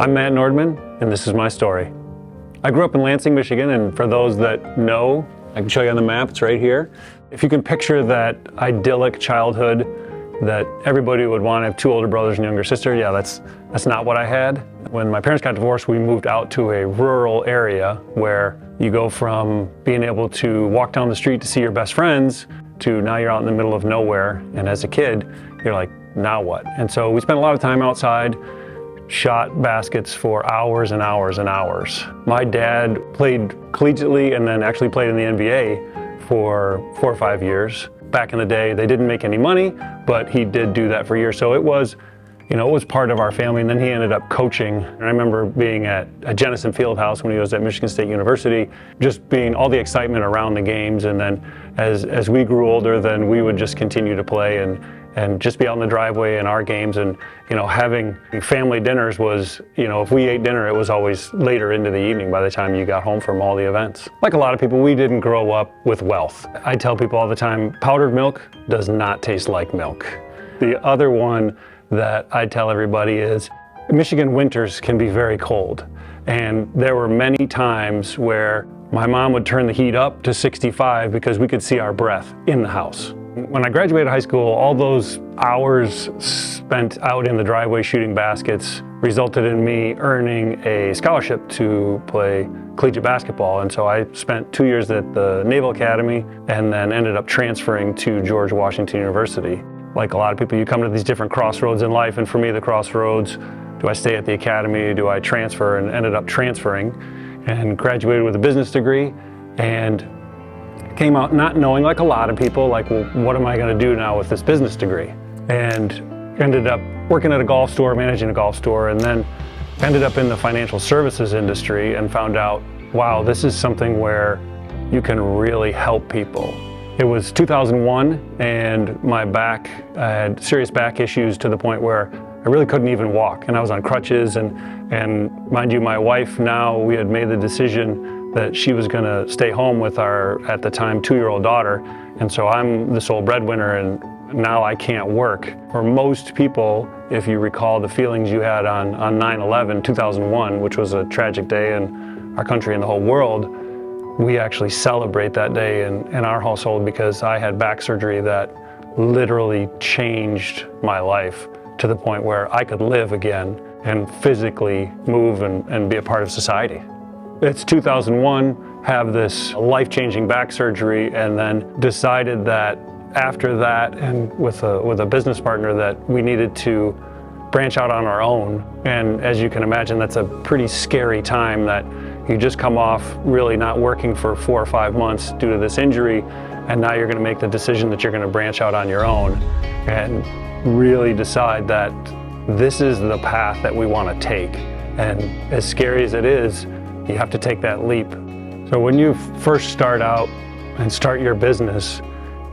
I'm Matt Nordmann, and this is my story. I grew up in Lansing, Michigan, and for those that know, I can show you on the map, it's right here. If you can picture that idyllic childhood that everybody would want to have two older brothers and younger sister, yeah, that's not what I had. When my parents got divorced, we moved out to a rural area where you go from being able to walk down the street to see your best friends to now you're out in the middle of nowhere, and as a kid, you're like, now what? And so we spent a lot of time outside, shot baskets for hours and hours and hours. My dad played collegiately and then actually played in the NBA for 4 or 5 years. Back in the day, they didn't make any money, but he did do that for years. So it was part of our family, and then he ended up coaching. And I remember being at Jennison Fieldhouse when he was at Michigan State University, just being all the excitement around the games. And then as we grew older, then we would just continue to play and just be out in the driveway in our games. And having family dinners was, if we ate dinner, it was always later into the evening by the time you got home from all the events. Like a lot of people, we didn't grow up with wealth. I tell people all the time, powdered milk does not taste like milk. The other one that I tell everybody is Michigan winters can be very cold. And there were many times where my mom would turn the heat up to 65 because we could see our breath in the house. When I graduated high school, all those hours spent out in the driveway shooting baskets resulted in me earning a scholarship to play collegiate basketball. And so I spent 2 years at the Naval Academy and then ended up transferring to George Washington University. Like a lot of people, you come to these different crossroads in life, and for me, the crossroads, do I stay at the academy, do I transfer, and ended up transferring and graduated with a business degree and came out not knowing, like a lot of people, like, well, what am I going to do now with this business degree? And ended up working at a golf store, managing a golf store, and then ended up in the financial services industry and found out, wow, this is something where you can really help people. It was 2001, and my back, I had serious back issues to the point where I really couldn't even walk, and I was on crutches, and mind you, my wife now, we had made the decision that she was gonna stay home with our, at the time, 2-year-old daughter, and so I'm the sole breadwinner, and now I can't work. For most people, if you recall the feelings you had on 9/11, 2001, which was a tragic day in our country and the whole world, we actually celebrate that day in our household because I had back surgery that literally changed my life to the point where I could live again and physically move and be a part of society. It's 2001, have this life-changing back surgery, and then decided that after that, and with a business partner, that we needed to branch out on our own. And as you can imagine, that's a pretty scary time, that you just come off really not working for 4 or 5 months due to this injury, and now you're going to make the decision that you're going to branch out on your own and really decide that this is the path that we want to take. And as scary as it is, you have to take that leap. So when you first start out and start your business,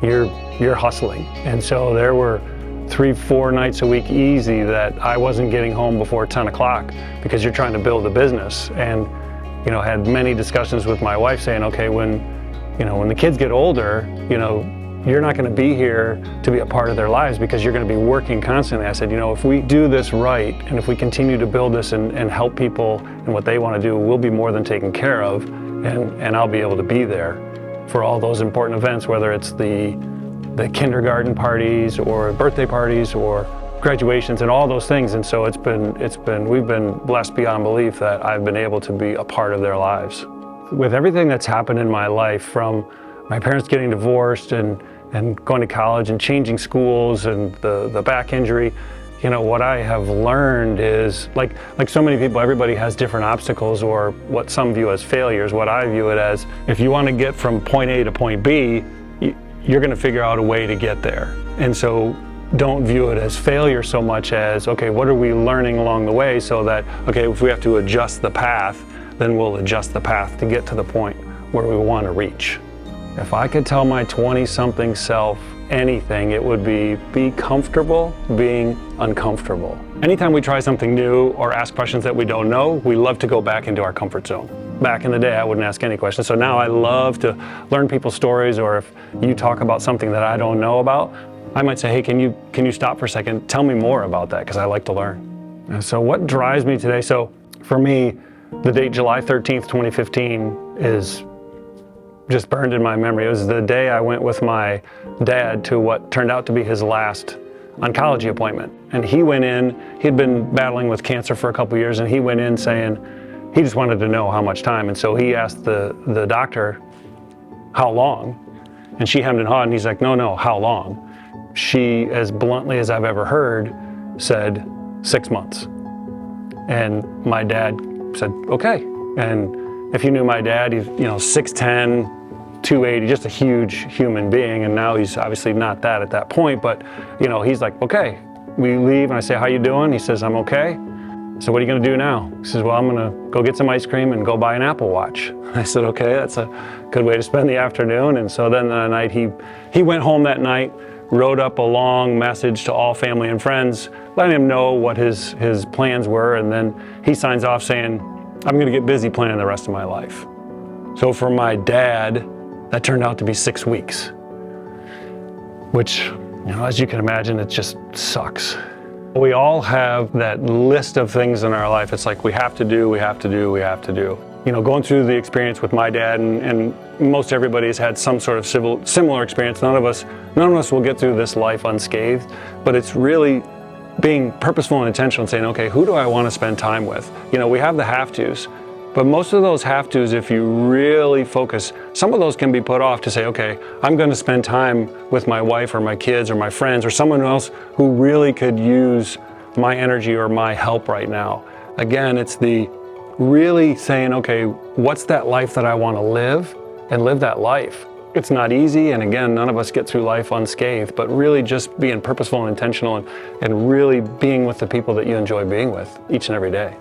you're hustling. And so there were 3-4 nights a week easy that I wasn't getting home before 10 o'clock because you're trying to build a business. And had many discussions with my wife saying, okay, when the kids get older, you're not going to be here to be a part of their lives because you're going to be working constantly. I said, if we do this right, and if we continue to build this and help people and what they want to do, we'll be more than taken care of, and I'll be able to be there for all those important events, whether it's the kindergarten parties or birthday parties or graduations and all those things. And so we've been blessed beyond belief that I've been able to be a part of their lives. With everything that's happened in my life, from my parents getting divorced and going to college and changing schools and the back injury, what I have learned is, like so many people, everybody has different obstacles or what some view as failures. What I view it as, if you want to get from point A to point B, you're going to figure out a way to get there. And so don't view it as failure so much as, okay, what are we learning along the way, so that, okay, if we have to adjust the path, then we'll adjust the path to get to the point where we want to reach. If I could tell my 20-something self anything, it would be comfortable being uncomfortable. Anytime we try something new or ask questions that we don't know, we love to go back into our comfort zone. Back in the day, I wouldn't ask any questions. So now I love to learn people's stories, or if you talk about something that I don't know about, I might say, hey, can you stop for a second? Tell me more about that, because I like to learn. So what drives me today? So For me, the date July 13th, 2015 is just burned in my memory. It was the day I went with my dad to what turned out to be his last oncology appointment. And he went in, he'd been battling with cancer for a couple years, and he went in saying he just wanted to know how much time. And so he asked the doctor, how long? And she hemmed and hawed, and he's like, no, how long? She, as bluntly as I've ever heard, said 6 months. And my dad said, okay. And if you knew my dad, he's 6'10", 280, just a huge human being. And now he's obviously not that at that point, but he's like, okay. We leave and I say, how you doing? He says, I'm okay. So what are you gonna do now? He says, well, I'm gonna go get some ice cream and go buy an Apple Watch. I said, okay, that's a good way to spend the afternoon. And so then that night he went home that night, wrote up a long message to all family and friends, letting him know what his plans were. And then he signs off saying, I'm gonna get busy planning the rest of my life. So for my dad, that turned out to be 6 weeks, which, as you can imagine, it just sucks. We all have that list of things in our life. It's like we have to do. Going through the experience with my dad, and most everybody has had some sort of similar experience. None of us will get through this life unscathed, but it's really being purposeful and intentional and saying, okay, who do I want to spend time with? We have the have-tos, but most of those have-tos, if you really focus, some of those can be put off to say, okay, I'm going to spend time with my wife or my kids or my friends or someone else who really could use my energy or my help right now. Again, it's the really saying, okay, what's that life that I want to live, and live that life. It's not easy, and again, none of us get through life unscathed, but really just being purposeful and intentional and really being with the people that you enjoy being with each and every day.